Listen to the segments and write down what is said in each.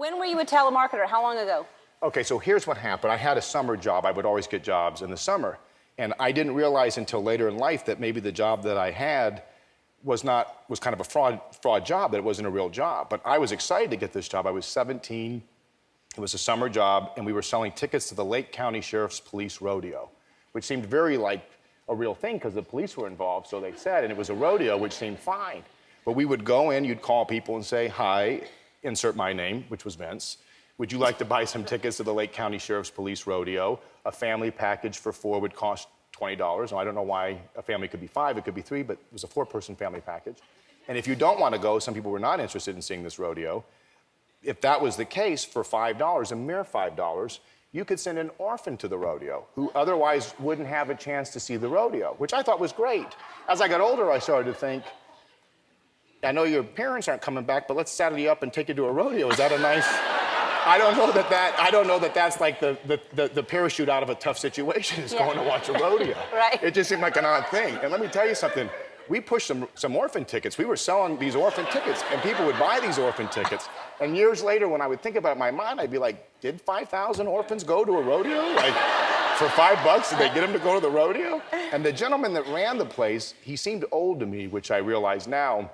When were you a telemarketer? How long ago? Okay, so here's what happened. I had a summer job. I would always get jobs in the summer. And I didn't realize until later in life that maybe the job that I had was kind of a fraud job, that it wasn't a real job. But I was excited to get this job. I was 17. It was a summer job, and we were selling tickets to the Lake County Sheriff's Police Rodeo, which seemed very like a real thing because the police were involved, so they said, and it was a rodeo, which seemed fine. But we would go in, you'd call people and say, hi, insert my name, which was Vince. Would you like to buy some tickets to the Lake County Sheriff's Police Rodeo? A family package for 4 would cost $20. Now, I don't know why a family could be 5, it could be 3, but it was a 4-person family package. And if you don't want to go, some people were not interested in seeing this rodeo. If that was the case, for $5, a mere $5, you could send an orphan to the rodeo who otherwise wouldn't have a chance to see the rodeo, which I thought was great. As I got older, I started to think, I know your parents aren't coming back, but let's saddle you up and take you to a rodeo. Is that a nice... I don't know that that's like the parachute out of a tough situation is going to watch a rodeo. Right. It just seemed like an odd thing. And let me tell you something. We pushed some orphan tickets. We were selling these orphan tickets, and people would buy these orphan tickets. And years later, when I would think about it in my mind, I'd be like, did 5,000 orphans go to a rodeo? Like, for $5, did they get them to go to the rodeo? And the gentleman that ran the place, he seemed old to me, which I realize now.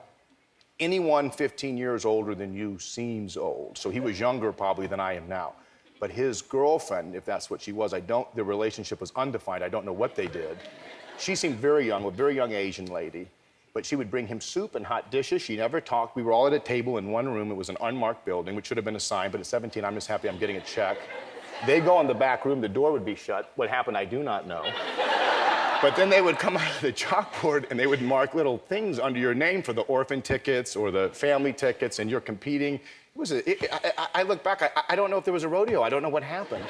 Anyone 15 years older than you seems old. So he was younger probably than I am now. But his girlfriend, if that's what she was, the relationship was undefined. I don't know what they did. She seemed very young, a very young Asian lady. But she would bring him soup and hot dishes. She never talked. We were all at a table in one room. It was an unmarked building, which should have been a sign, but at 17, I'm just happy I'm getting a check. They go in the back room, the door would be shut. What happened, I do not know. But then they would come out of the chalkboard and they would mark little things under your name for the orphan tickets or the family tickets, and you're competing. I look back, I don't know if there was a rodeo. I don't know what happened.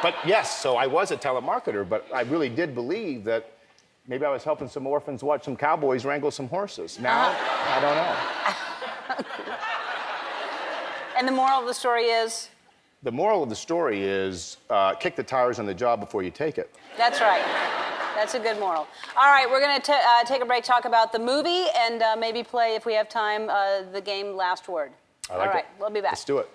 But yes, so I was a telemarketer, but I really did believe that maybe I was helping some orphans watch some cowboys wrangle some horses. Now, I don't know. And the moral of the story is? The moral of the story is kick the tires on the job before you take it. That's right. That's a good moral. All right, we're going to take a break, talk about the movie, and maybe play, if we have time, the game Last Word. I like it. All right, we'll be back. Let's do it.